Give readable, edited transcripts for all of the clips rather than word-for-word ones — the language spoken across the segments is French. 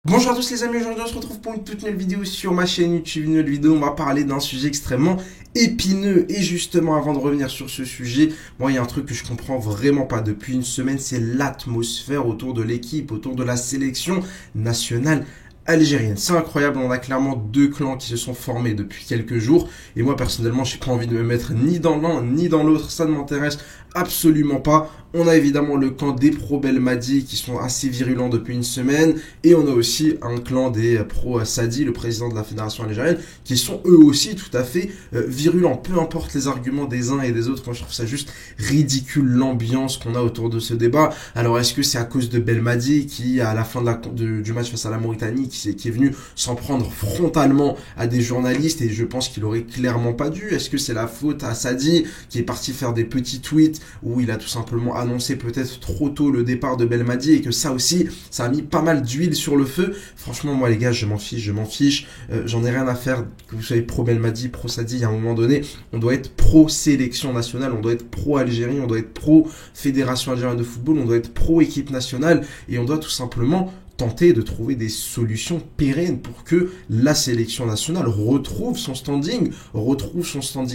Bonjour à tous les amis, aujourd'hui on se retrouve pour une toute nouvelle vidéo sur ma chaîne YouTube. Une nouvelle vidéo, on va parler d'un sujet extrêmement épineux. Et justement, avant de revenir sur ce sujet, moi il y a un truc que je comprends vraiment pas depuis une semaine, c'est l'atmosphère autour de l'équipe, autour de la sélection nationale algérienne. C'est incroyable, on a clairement deux clans qui se sont formés depuis quelques jours. Et moi personnellement, j'ai pas envie de me mettre ni dans l'un ni dans l'autre, ça ne m'intéresse absolument pas. On a évidemment le clan des pro Belmadi qui sont assez virulents depuis une semaine. Et on a aussi un clan des pro Sadi, le président de la fédération algérienne, qui sont eux aussi tout à fait virulents. Peu importe les arguments des uns et des autres, moi je trouve ça juste ridicule l'ambiance qu'on a autour de ce débat. Alors est-ce que c'est à cause de Belmadi qui, à la fin du match face à la Mauritanie, qui est venu s'en prendre frontalement à des journalistes, et je pense qu'il aurait clairement pas dû? Est-ce que c'est la faute à Sadi qui est parti faire des petits tweets où il a tout simplement annoncé peut-être trop tôt le départ de Belmadi, et que ça aussi, ça a mis pas mal d'huile sur le feu? Franchement, moi les gars, je m'en fiche. J'en ai rien à faire que vous soyez pro Belmadi, pro Sadi. À un moment donné, on doit être pro sélection nationale, on doit être pro Algérie, on doit être pro fédération algérienne de football, on doit être pro équipe nationale, et on doit tout simplement tenter de trouver des solutions pérennes pour que la sélection nationale retrouve son standing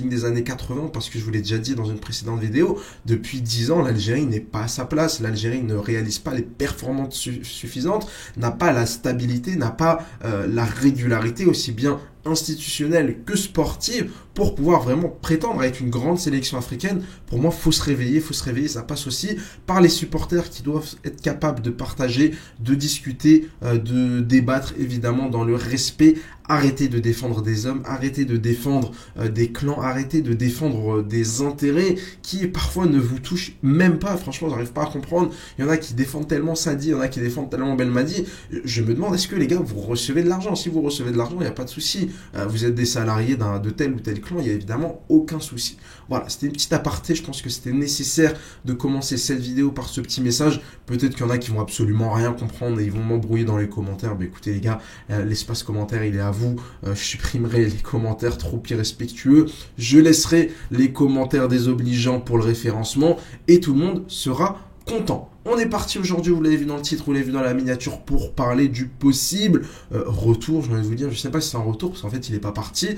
des années 80, parce que je vous l'ai déjà dit dans une précédente vidéo, depuis 10 ans, l'Algérie n'est pas à sa place, l'Algérie ne réalise pas les performances suffisantes, n'a pas la stabilité, n'a pas la régularité aussi bien institutionnelle que sportive pour pouvoir vraiment prétendre à être une grande sélection africaine. Pour moi, faut se réveiller, ça passe aussi par les supporters qui doivent être capables de partager, de discuter, de débattre évidemment dans le respect. Arrêtez de défendre des hommes, arrêtez de défendre des clans, arrêtez de défendre des intérêts qui parfois ne vous touchent même pas. Franchement, j'arrive pas à comprendre. Il y en a qui défendent tellement Sadi, il y en a qui défendent tellement Belmadi. Je me demande, est-ce que les gars, vous recevez de l'argent? Si vous recevez de l'argent, il n'y a pas de souci. Vous êtes des salariés de tel ou tel clan, il n'y a évidemment aucun souci. Voilà, c'était une petite aparté. Je pense que c'était nécessaire de commencer cette vidéo par ce petit message. Peut-être qu'il y en a qui vont absolument rien comprendre et ils vont m'embrouiller dans les commentaires. Mais écoutez les gars, l'espace commentaire, il est à vous. Je supprimerai les commentaires trop irrespectueux. Je laisserai les commentaires désobligeants pour le référencement et tout le monde sera content. On est parti aujourd'hui, vous l'avez vu dans le titre, vous l'avez vu dans la miniature, pour parler du possible retour, j'ai envie de vous dire, je ne sais pas si c'est un retour, parce qu'en fait il n'est pas parti,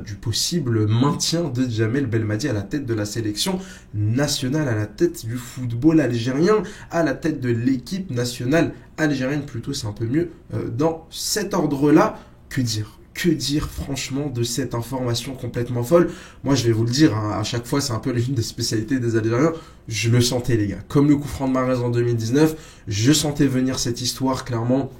du possible maintien de Djamel Belmadi à la tête de la sélection nationale, à la tête du football algérien, à la tête de l'équipe nationale algérienne, plutôt c'est un peu mieux, dans cet ordre-là. Que dire franchement de cette information complètement folle? Moi je vais vous le dire, hein, à chaque fois c'est un peu l'une des spécialités des Algériens, je le sentais les gars, comme le coup franc de Mahrez en 2019, je sentais venir cette histoire clairement.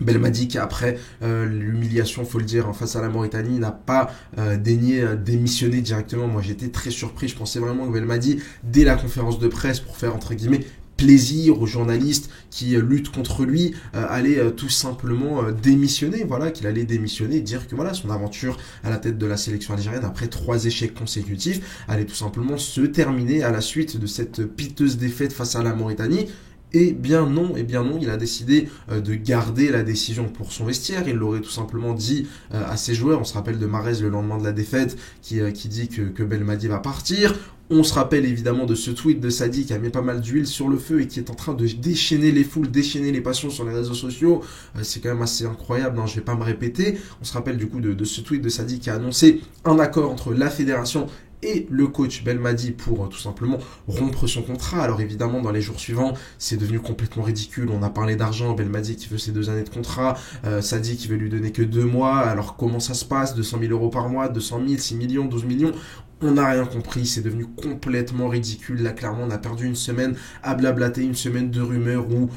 Belmadi qui après l'humiliation, faut le dire, hein, face à la Mauritanie, n'a pas daigné démissionner directement. Moi j'étais très surpris, je pensais vraiment que Belmadi, dès la conférence de presse, pour faire entre guillemets plaisir aux journalistes qui luttent contre lui, allait tout simplement démissionner, voilà, qu'il allait démissionner, dire que voilà, son aventure à la tête de la sélection algérienne après 3 échecs consécutifs allait tout simplement se terminer à la suite de cette piteuse défaite face à la Mauritanie. Eh bien non, il a décidé de garder la décision pour son vestiaire. Il l'aurait tout simplement dit à ses joueurs. On se rappelle de Mahrez le lendemain de la défaite qui dit que Belmadi va partir. On se rappelle évidemment de ce tweet de Sadi qui a mis pas mal d'huile sur le feu et qui est en train de déchaîner les foules, déchaîner les passions sur les réseaux sociaux. C'est quand même assez incroyable, hein, je vais pas me répéter. On se rappelle du coup de ce tweet de Sadi qui a annoncé un accord entre la fédération et le coach Belmadi pour tout simplement rompre son contrat. Alors évidemment dans les jours suivants c'est devenu complètement ridicule, on a parlé d'argent, Belmadi qui veut ses 2 années de contrat, Sadi qui veut lui donner que 2 mois, alors comment ça se passe, 200 000 euros par mois, 200 000, 6 millions, 12 millions, on n'a rien compris, c'est devenu complètement ridicule. Là clairement on a perdu une semaine à blablater, une semaine de rumeurs où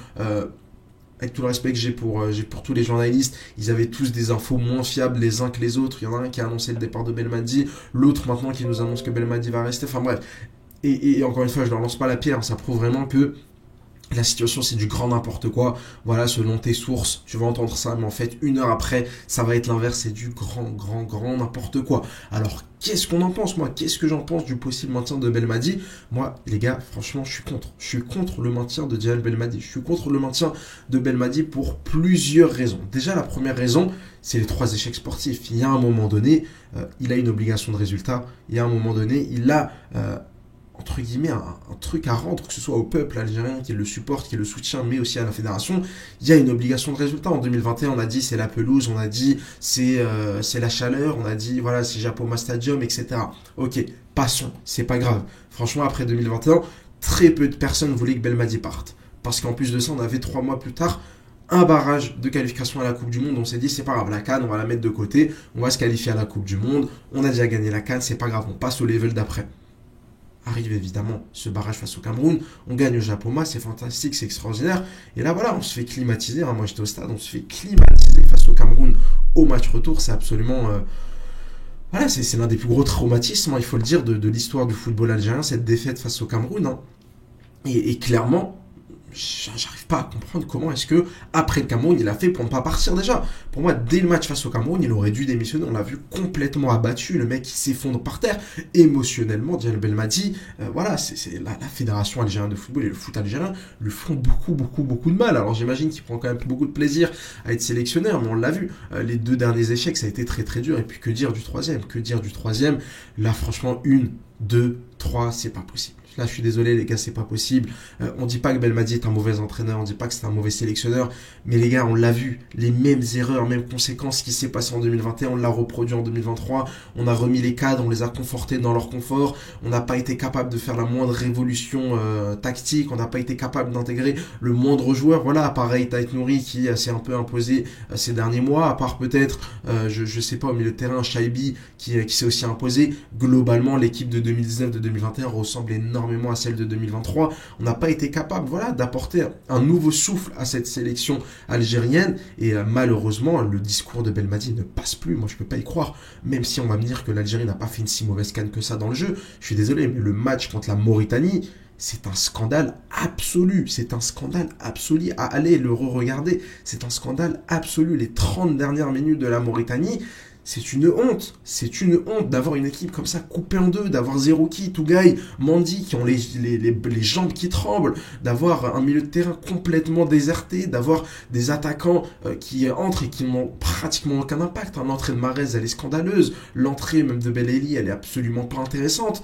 avec tout le respect que j'ai pour tous les journalistes, ils avaient tous des infos moins fiables les uns que les autres. Il y en a un qui a annoncé le départ de Belmadi, l'autre maintenant qui nous annonce que Belmadi va rester. Enfin bref, et encore une fois, je ne leur lance pas la pierre, hein, ça prouve vraiment que la situation c'est du grand n'importe quoi. Voilà, selon tes sources, tu vas entendre ça, mais en fait, 1 heure après, ça va être l'inverse, c'est du grand n'importe quoi. Alors, qu'est-ce qu'on en pense, moi? Qu'est-ce que j'en pense du possible maintien de Belmadi? Moi, les gars, franchement, je suis contre. Je suis contre le maintien de Djamel Belmadi. Je suis contre le maintien de Belmadi pour plusieurs raisons. Déjà, la première raison, c'est les 3 échecs sportifs. Il y a un moment donné, il a une obligation de résultat. Il y a un moment donné, il a entre guillemets, un truc à rendre, que ce soit au peuple algérien qui le supporte, qui le soutient, mais aussi à la fédération. Il y a une obligation de résultat. En 2021, on a dit c'est la pelouse, on a dit c'est la chaleur, on a dit voilà c'est Japoma Stadium, etc. Ok, passons, c'est pas grave. Franchement, après 2021, très peu de personnes voulaient que Belmadi parte. Parce qu'en plus de ça, on avait 3 mois plus tard un barrage de qualification à la Coupe du Monde. On s'est dit, c'est pas grave, la CAN, on va la mettre de côté, on va se qualifier à la Coupe du Monde, on a déjà gagné la CAN, c'est pas grave, on passe au level d'après. Arrive évidemment ce barrage face au Cameroun, on gagne au Japoma, c'est fantastique, c'est extraordinaire. Et là, voilà, on se fait climatiser. Moi, j'étais au stade, on se fait climatiser face au Cameroun au match retour. C'est absolument. Voilà, c'est l'un des plus gros traumatismes, il faut le dire, de l'histoire du football algérien, cette défaite face au Cameroun. Et clairement, j'arrive pas à comprendre comment est-ce que après le Cameroun il a fait pour ne pas partir déjà. Pour moi, dès le match face au Cameroun, il aurait dû démissionner. On l'a vu complètement abattu, le mec qui s'effondre par terre émotionnellement. Djel Belmadi, voilà, c'est la fédération algérienne de football et le foot algérien lui font beaucoup de mal. Alors j'imagine qu'il prend quand même beaucoup de plaisir à être sélectionneur, mais on l'a vu, les 2 derniers échecs ça a été très dur. Et puis que dire du troisième? Là franchement, 1, 2, 3, c'est pas possible. Là, je suis désolé, les gars, c'est pas possible. On dit pas que Belmadi est un mauvais entraîneur, on dit pas que c'est un mauvais sélectionneur, mais les gars, on l'a vu, les mêmes erreurs, mêmes conséquences qui s'est passé en 2021, on l'a reproduit en 2023. On a remis les cadres, on les a confortés dans leur confort. On n'a pas été capable de faire la moindre révolution tactique, on n'a pas été capable d'intégrer le moindre joueur. Voilà, pareil, Taït Nouri qui s'est un peu imposé ces derniers mois, à part peut-être, je sais pas, au milieu de terrain, Shaibi qui s'est aussi imposé. Globalement, l'équipe de 2019, de 2021 ressemble énormément à celle de 2023. On n'a pas été capable, voilà, d'apporter un nouveau souffle à cette sélection algérienne. Et malheureusement, le discours de Belmadi ne passe plus. Moi, je peux pas y croire. Même si on va me dire que l'Algérie n'a pas fait une si mauvaise canne que ça dans le jeu. Je suis désolé, mais le match contre la Mauritanie, c'est un scandale absolu. C'est un scandale absolu. Allez le re-regarder. C'est un scandale absolu. Les 30 dernières minutes de la Mauritanie, c'est une honte d'avoir une équipe comme ça coupée en deux, d'avoir Zerouki, Tougaï, Mandi qui ont les jambes qui tremblent, d'avoir un milieu de terrain complètement déserté, d'avoir des attaquants qui entrent et qui n'ont pratiquement aucun impact. L'entrée de Mahrez, elle est scandaleuse, l'entrée même de Belhaili, elle est absolument pas intéressante.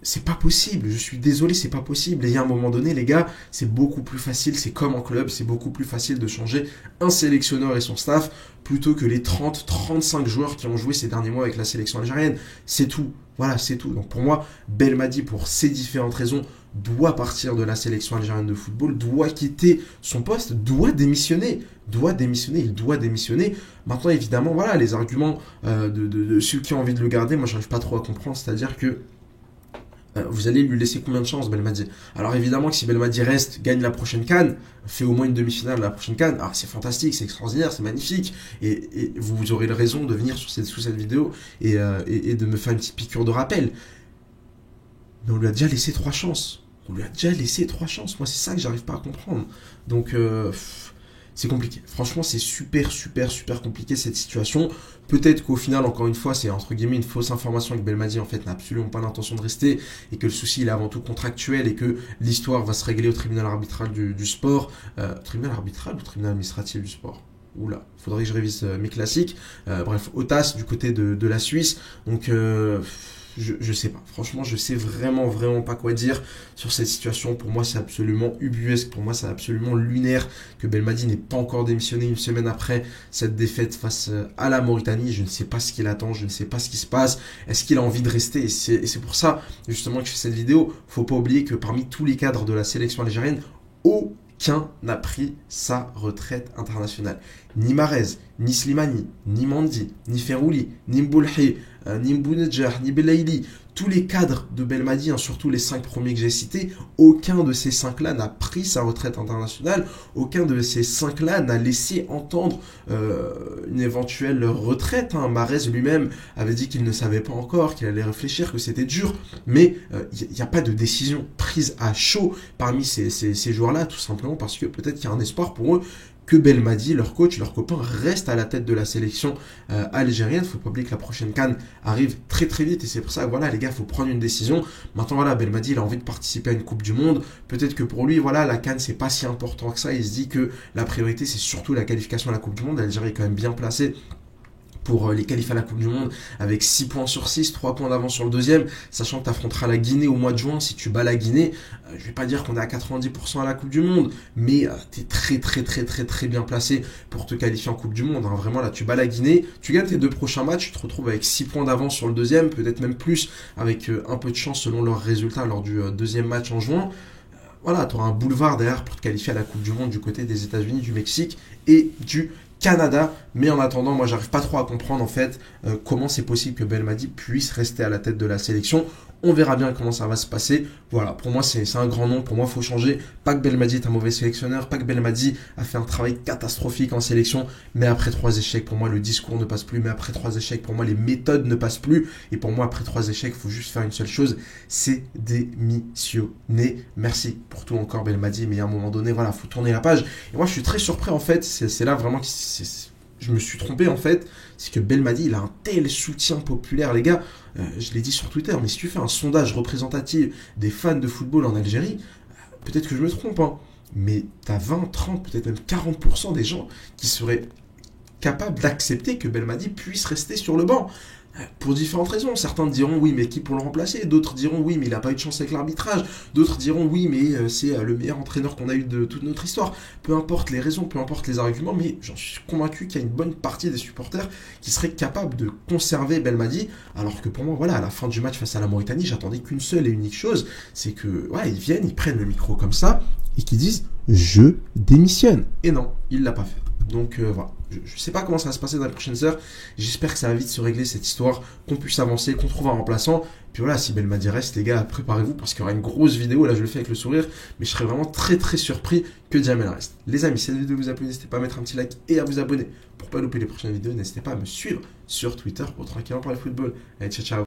C'est pas possible, je suis désolé, c'est pas possible. Et il y a un moment donné, les gars, c'est beaucoup plus facile, c'est comme en club, c'est beaucoup plus facile de changer un sélectionneur et son staff plutôt que les 30-35 joueurs qui ont joué ces derniers mois avec la sélection algérienne. C'est tout, voilà, c'est tout. Donc pour moi, Belmadi, pour ces différentes raisons, doit partir de la sélection algérienne de football, doit quitter son poste, doit démissionner. Il doit démissionner. Maintenant, évidemment, voilà, les arguments de ceux qui ont envie de le garder, moi, j'arrive pas trop à comprendre, c'est-à-dire que vous allez lui laisser combien de chances, Belmadi? Alors évidemment que si Belmadi reste, gagne la prochaine CAN, fait au moins une demi-finale de la prochaine CAN, c'est fantastique, c'est extraordinaire, c'est magnifique. Et vous aurez raison de venir sous cette vidéo et de me faire une petite piqûre de rappel. Mais on lui a déjà laissé 3 chances. Moi, c'est ça que j'arrive pas à comprendre. Donc, c'est compliqué. Franchement, c'est super compliqué cette situation. Peut-être qu'au final, encore une fois, c'est entre guillemets une fausse information que Belmadi en fait n'a absolument pas l'intention de rester et que le souci il est avant tout contractuel et que l'histoire va se régler au tribunal arbitral du sport. Tribunal arbitral ou tribunal administratif du sport? Oula, faudrait que je révise mes classiques. Bref, au TAS du côté de la Suisse. Donc, je sais pas. Franchement, je sais vraiment pas quoi dire sur cette situation. Pour moi, c'est absolument ubuesque. Pour moi, c'est absolument lunaire que Belmadi n'ait pas encore démissionné une semaine après cette défaite face à la Mauritanie. Je ne sais pas ce qu'il attend. Je ne sais pas ce qui se passe. Est-ce qu'il a envie de rester? Et c'est pour ça, justement, que je fais cette vidéo. Faut pas oublier que parmi tous les cadres de la sélection algérienne, aucun n'a pris sa retraite internationale. Ni Mahrez, ni Slimani, ni Mandi, ni Ferrouli, ni Mboulhi, ni Mbounedjah, ni Belhaili, tous les cadres de Belmadi, surtout les 5 premiers que j'ai cités, aucun de ces 5-là n'a pris sa retraite internationale, aucun de ces 5-là n'a laissé entendre une éventuelle retraite. Mahrez lui-même avait dit qu'il ne savait pas encore, qu'il allait réfléchir, que c'était dur, mais il n'y a pas de décision prise à chaud parmi ces joueurs-là, tout simplement parce que peut-être qu'il y a un espoir pour eux que Belmadi, leur coach, leur copain, reste à la tête de la sélection algérienne. Il ne faut pas oublier que la prochaine CAN arrive très vite et c'est pour ça, voilà les gars, il faut prendre une décision. Maintenant, voilà, Belmadi, il a envie de participer à une Coupe du Monde. Peut-être que pour lui, voilà, la CAN, c'est pas si important que ça. Il se dit que la priorité, c'est surtout la qualification à la Coupe du Monde. L'Algérie est quand même bien placée pour les qualifier à la Coupe du Monde avec 6 points sur 6, 3 points d'avance sur le deuxième, sachant que tu affronteras la Guinée au mois de juin. Si tu bats la Guinée, je vais pas dire qu'on est à 90% à la Coupe du Monde, mais tu es très bien placé pour te qualifier en Coupe du Monde. Hein. Vraiment, là, tu bats la Guinée, tu gagnes tes 2 prochains matchs, tu te retrouves avec 6 points d'avance sur le deuxième, peut-être même plus, avec un peu de chance selon leurs résultats lors du deuxième match en juin. Voilà, tu auras un boulevard derrière pour te qualifier à la Coupe du Monde du côté des États-Unis, du Mexique et du Canada. Mais en attendant, moi, j'arrive pas trop à comprendre en fait comment c'est possible que Belmadi puisse rester à la tête de la sélection. On verra bien comment ça va se passer. Voilà, pour moi, c'est un grand nom. Pour moi, il faut changer. Pas que Belmadi est un mauvais sélectionneur, pas que Belmadi a fait un travail catastrophique en sélection. Mais après 3 échecs, pour moi, le discours ne passe plus. Mais après 3 échecs, pour moi, les méthodes ne passent plus. Et pour moi, après 3 échecs, il faut juste faire une seule chose, c'est démissionner. Merci pour tout encore, Belmadi. Mais à un moment donné, voilà, il faut tourner la page. Et moi, je suis très surpris, en fait. C'est là vraiment que je me suis trompé, en fait. C'est que Belmadi, il a un tel soutien populaire, les gars. Je l'ai dit sur Twitter, mais si tu fais un sondage représentatif des fans de football en Algérie, peut-être que je me trompe, hein, mais tu as 20, 30, peut-être même 40% des gens qui seraient capables d'accepter que Belmadi puisse rester sur le banc. Pour différentes raisons. Certains diront oui, mais qui pour le remplacer? D'autres diront oui, mais il n'a pas eu de chance avec l'arbitrage. D'autres diront oui, mais c'est le meilleur entraîneur qu'on a eu de toute notre histoire. Peu importe les raisons, peu importe les arguments, mais j'en suis convaincu qu'il y a une bonne partie des supporters qui seraient capables de conserver Belmadi. Alors que pour moi, voilà, à la fin du match face à la Mauritanie, j'attendais qu'une seule et unique chose, c'est que ils viennent, ils prennent le micro comme ça et qu'ils disent je démissionne. Et non, il l'a pas fait. Donc voilà, je ne sais pas comment ça va se passer dans les prochaines heures. J'espère que ça va vite se régler cette histoire, qu'on puisse avancer, qu'on trouve un remplaçant. Puis voilà, si Belmadi reste, les gars, préparez-vous parce qu'il y aura une grosse vidéo. Là, je le fais avec le sourire, mais je serais vraiment très surpris que Jamel reste. Les amis, si cette vidéo vous a plu, n'hésitez pas à mettre un petit like et à vous abonner pour ne pas louper les prochaines vidéos. N'hésitez pas à me suivre sur Twitter pour tranquillement parler football. Allez, ciao.